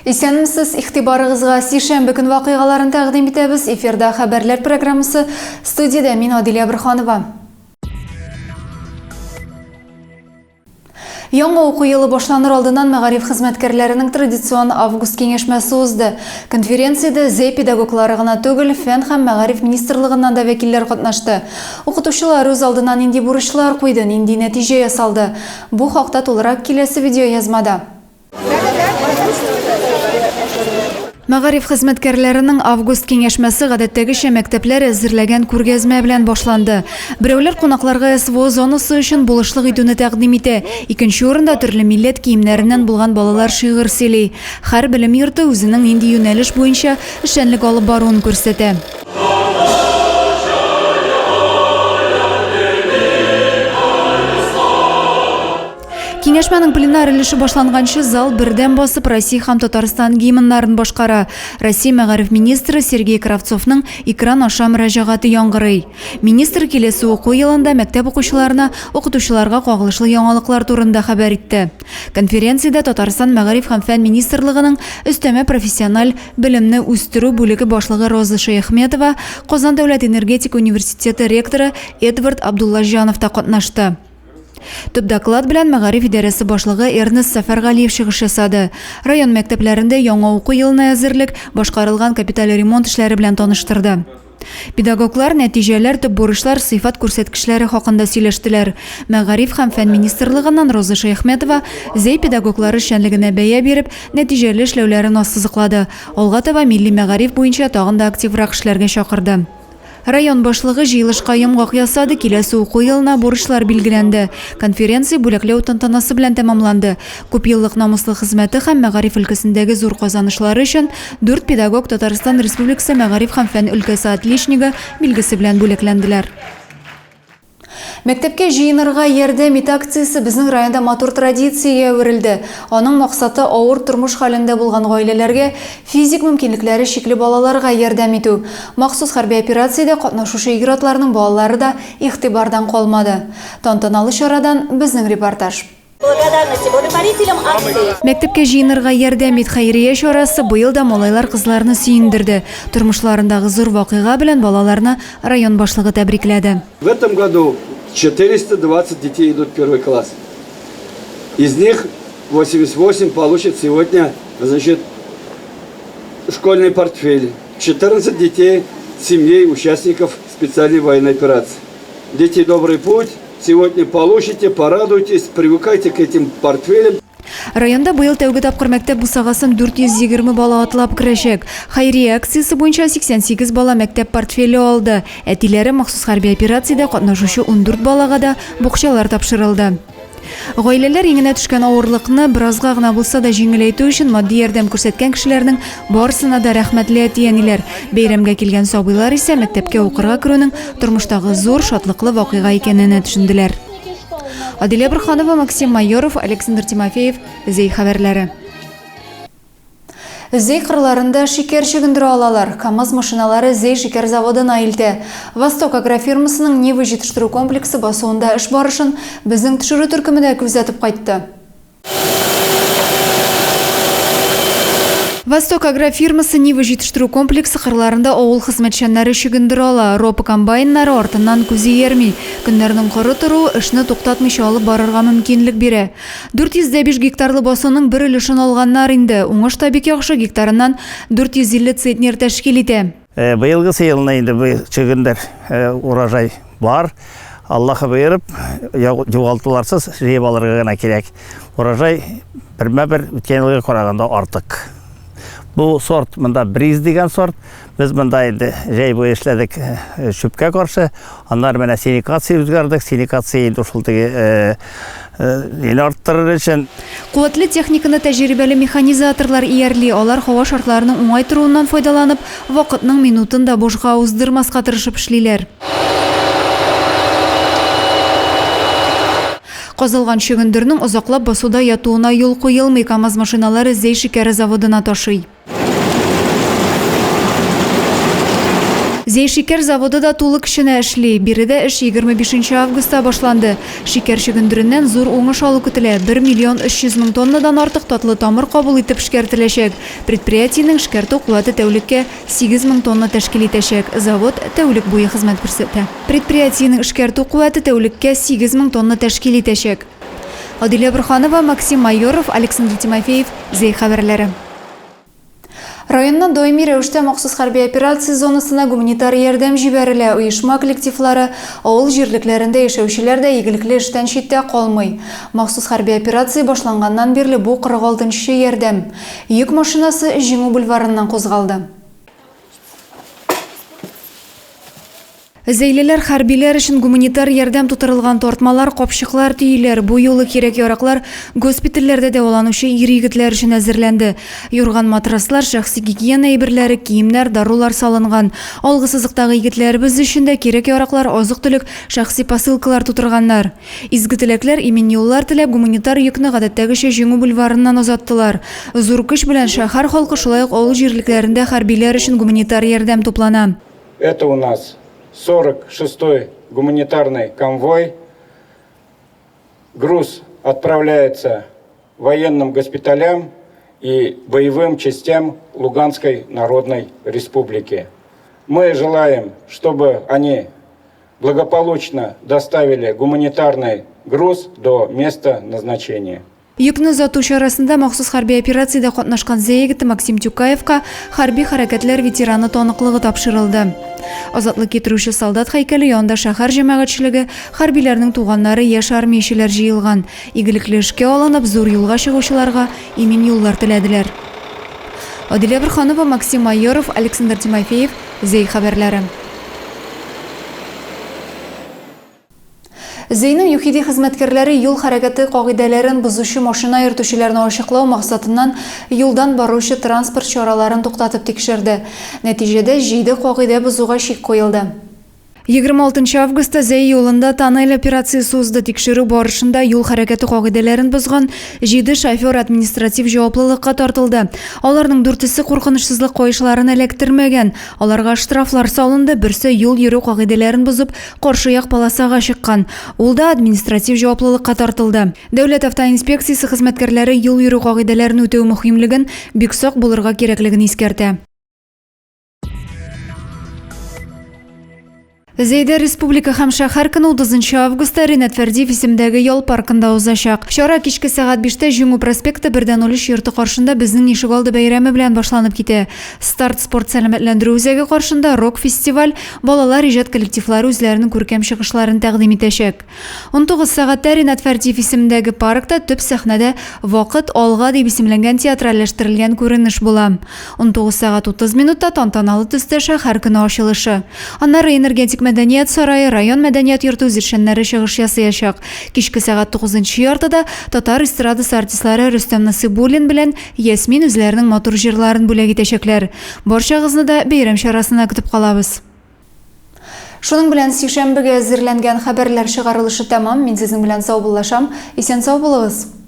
Исәнмесез, ихтибарыгызга сишәмбе көн вакыйгаларын тәкъдим итәбез. Эфирда хәбәрләр программасы, студиядә мин Адилә Бирханова. Яңа уку елы башланыр алдыннан мәгариф хезмәткәрләренең традицион август киңәшмәсе узды. Конференциядә зей педагоглары гына түгел, фән һәм мәгариф министрлыгыннан да вәкилләр катнашты. Укытучылар үз алдына нинди бурычлар куйды, нинди нәтиҗә ясалды. Бу хакта тулырак киләсе видео язмада. Мәгариф хезмәткәрләренең август киңәшмәсе гадәттәгечә мәктәпләр әзерләгән күргәзмә белән башланды. Берәүләр кунакларга СВО зонасы өчен булышлык итүне тәкъдим итә. Икенче урында төрле милләт киемнәреннән булган балалар шигырь сөйли. Һәр белем йорты үзенең нинди юнәлеш буенча эшчәнлек алып баруын күрсәтә. Киңәшмәнең пленар өлеше башланганчы зал бердән басып Россия һәм Татарстан гимннарын башкара. Россия мәгариф министры Сергей Кравцовның экран аша мөрәҗәгате яңгырый. Министр киләсе уку елында мәктәп укучыларына, укытучыларга кагылышлы яңалыклар турында хәбәр итте. Конференциядә Татарстан мәгариф һәм фән министрлыгының өстәмә профессиональ белемне үстерү бүлеге башлыгы Роза Шаяхметова, Казан дәүләт энергетика университеты ректоры Эдвард Абдуллажанов та катнашты. Төп доклад белән мәгариф идарәсе башлыгы Эрнест Сафаргалиев чыгыш ясады. Район мәктәпләрендә яңа уку елына әзерлек, башкарылган капиталь ремонт эшләре белән таныштырды. Педагоглар нәтиҗәләр, төп бурычлар, сыйфат күрсәткечләре хакында сөйләштеләр. Мәгариф һәм фән министрлыгыннан Роза Шаяхметова зей педагоглары эшчәнлегенә бәя биреп, нәтиҗәле эшләүләрен ассызыклады. Алга таба милли мәгариф буенча тагын да активрак эшләргә чакырды. Район башлыгы җыелышка йомгак ясады, киләсе уку елына бурычлар билгеләнде. Конференция бүләкләү тантанасы белән тәмамланды. Күп еллык намуслы хезмәте һәм мәгариф өлкәсендәге зур казанышлары өчен 4 педагог Татарстан Республикасы мәгариф һәм фән өлкәсе отличнигы билгесе белән бүләкләнделәр. Мәктәпкә җыенырга ярдәм ит акциясе безнең районда матур традициягә әверелде. Аның максаты авыр тормыш хәлендә булган гаиләләргә, физик мөмкинлекләре чикле балаларга ярдәм итү. Махсус хәрби операциядә катнашучы игратларның балалары да игътибардан калмады. Тантаналы чарадан безнең репортаж. Мәктәпкә җыенырга ярдәм ит хәйрия чарасы быел да малайлар кызларны сөендерде. Тормышларындагы зур вакыйга белән балаларны район башлыгы тәбрикләде. В этом году 420 детей идут в первый класс. Из них 88 получат сегодня, школьный портфель. 14 детей семей участников специальной военной операции. Дети, добрый путь. Сегодня получите, порадуйтесь, привыкайте к этим портфелям. Районда быел тәүге тапкыр мәктәп бусагасын 420 бала атлап керәчәк. Хәйрия акциясе буенча 88 бала мәктәп портфеле алды. Әтиләре махсус хәрби операциядә катнашучы 14 балага да букчалар тапшырылды. Гаиләләр иңенә төшкән авырлыкны биразга гына булса да җиңеләйтү өчен матди ярдәм күрсәткән кешеләрнең барысына да рәхмәтле әтияниләр. Бәйрәмгә килгән сабыйлар исә мәктәпкә укырга керүнең тормыштагы зур шатлыклы вакыйга икәнен төшенделәр. Адилә Бирханова, Максим Майоров, Александр Тимофеев, Зей хәбәрләре. Зей кырларында шикәр чөгендерә алалар. КАМАЗ машиналары Зей шикәр заводына илтә. Восток агрофирмасының Нива җитештерү комплексы басуында эш барышын безнең төшерү төркемендә күзәтеп кайтты. Восток агрофирмасы Нива җитештерү комплексы кырларында авыл хезмәтчәннәре чөгендерә ала. Ропа комбайннары артыннан күзе йөрми. Көннәрнең коры торуы эшне туктатмыйча алып барырга мөмкинлек бирә. 405 гектарлы басуның бер өлешен алганнар инде. Уңыш та бик яхшы, гектарыннан 450 центнер тәшкил итә. Быелгы елына инде бу чөгендер урожай бар. Аллаһы бuyurып, югалтуларсыз җыеп алырга гына кирәк. Урожай бермә-бер үткән елга караганда артык. Бу сорт монда бриз дигән сорт. Без монда инде җәй буе эшләдек шөпкә каршы. Аннар менә синикация үзгәрдек. Синикация инде шул теге арттырыр өчен. Куәтле техниканы тәҗрибәле механизаторлар иярли. Алар һава шартларының уңай торуыннан файдаланып, вакытның минутын да бушка уздырмаска тырышып эшлиләр. Казылган чөгендернең озаклап басуда ятуына юл куелмый. КАМАЗ машиналары Зей шикәре заводына ташый. Зей шикер заводы да тулы кішіне әшлі. Биреде іш 25 августа башланды. Шикер шөгіндірінен зур оңыш алу күтілі. 1,3 миллион тоннадан артық татлы тамыр қабыл етіп шкертілешек. Предприятийның шкерту қуаты тәулікке 8 мың тонна тәшкіл етешек. Завод тәулік бойы қызмет көрсетті. Предприятийның шкерту қуаты тәулікке 8 мың тонна тәшкіл етешек. Адилия Бурханова, Максим Майоров, Александр Тимофеев, Зей хабарлары. Районна доими рәвештә махсус хәрби операция зонасына гуманитар ярдәм җибәрелә. Оешма коллективлары авыл җирлекләрендә яшәүчеләр дә игелекле эштән читтә калмый. Махсус хәрби операция башланганнан бирле бу 46-нчы ярдәм. Йөк машинасы Җиңү бульварыннан кузгалды. Зәйлеләр хәрбиләр өчен гуманитар ярдәм тутырылган тартмалар, капчыклар, төйләр, бу юлы кирәк-яраклар госпитальләрдә дәваланучы ир-егетләр өчен әзерләнде. Юрган матраслар, шәхси гигиена әйберләре, киемнәр, дарулар салынган. Алгысызлыктагы егетләребез өчен дә кирәк-яраклар, азык-төлек, шәхси посылкалар тутырганнар. Изге теләкләр, имин юллар теләп гуманитар йөкне гадәттәгечә Җиңү бульварыннан озаттылар. Зур көч белән шәһәр халкы шулай ук авыл җирлекләрендә хәрбиләр өчен гуманитар ярдәм туплана. Это у нас 46-й гуманитарный конвой. Груз отправляется военным госпиталям и боевым частям Луганской Народной Республики. Мы желаем, чтобы они благополучно доставили гуманитарный груз до места назначения. Йөкне озатучы арасында махсус хәрби операциядә катнашкан егет Максим Тюкаевка хәрби хәрәкәтләр ветераны таныклыгы тапшырылды. Азатлык китерүче солдат һәйкәле янында шәһәр җәмәгатьчелеге, хәрбиләрнең туганнары, яшь армиячеләр җыелган. Игелекле эшкә алынып, зур юлга чыгучыларга имин юллар теләделәр. Адилия Бурханова, Максим Майоров, Александр Тимофеев, Зей хәбәрләре. Зейнең юхиди хезмәткәрләре юл хәрәкәте кагыйдәләрен бозучы машина йөртүчеләрне ачыклау максатыннан юлдан баручы транспорт чараларын туктатып тикшерде. Нәтиҗәдә 7 кагыйдә бозуга чик куелды. 26 августа Зей юлында тоннель операциясы узды. Тикшерү барышында юл хәрәкәте кагыйдәләрен бозган 7 шофер административ җаваплылыкка тартылды. Аларның 4-се куркынычсызлык кайышларын эләктермәгән. Аларга штрафлар салынды. Берсе юл йөрү кагыйдәләрен бозып, каршы як полосага чыккан. Ул да административ җаваплылыкка тартылды. Дәүләт автоинспекциясе хезмәткәрләре юл йөрү кагыйдәләрен үтәү мөһимлеген, бик сак булырга кирәклеген искәртә. Зейдә республика һәм шәһәр көне 30 августа Ринат Фәрдиев исемдәге ял паркында узачак. Чара кичке сәгать 5-тә Җиңү проспекты 1-03 йорты каршында безнең ишегалды бәйрәме белән башланып китә. Старт спорт сәламәтләндерү үзәге каршында рок-фестиваль, балалар иҗат коллективлары үзләренең күркәм чыгышларын тәкъдим итәчәк. 19 сәгатьтә Ринат Фәрдиев исемдәге паркта төп сәхнәдә «Вакыт алга» дип исемләнгән театральләштерелгән күренеш була. 19 сәгать 30 минутта тантаналы төстә шәһәр көне ачылышы. Аннары энергетик мәдәният сарае, район мәдәният йорты үзешчәннәре чыгыш ясаячак. Кичке сәгать 9-нчы яртыда татар эстрадасы артистлары Рөстәм Насыйбуллин белән Ясмин үзләренең матур җырларын бүләк итәчәкләр. Барчагызны да бәйрәм чарасына көтеп калабыз. Шуның белән сишәмбегә әзерләнгән хәбәрләр чыгарылышы тәмам. Мин сезнең белән сау булышам. Исән сау булыгыз.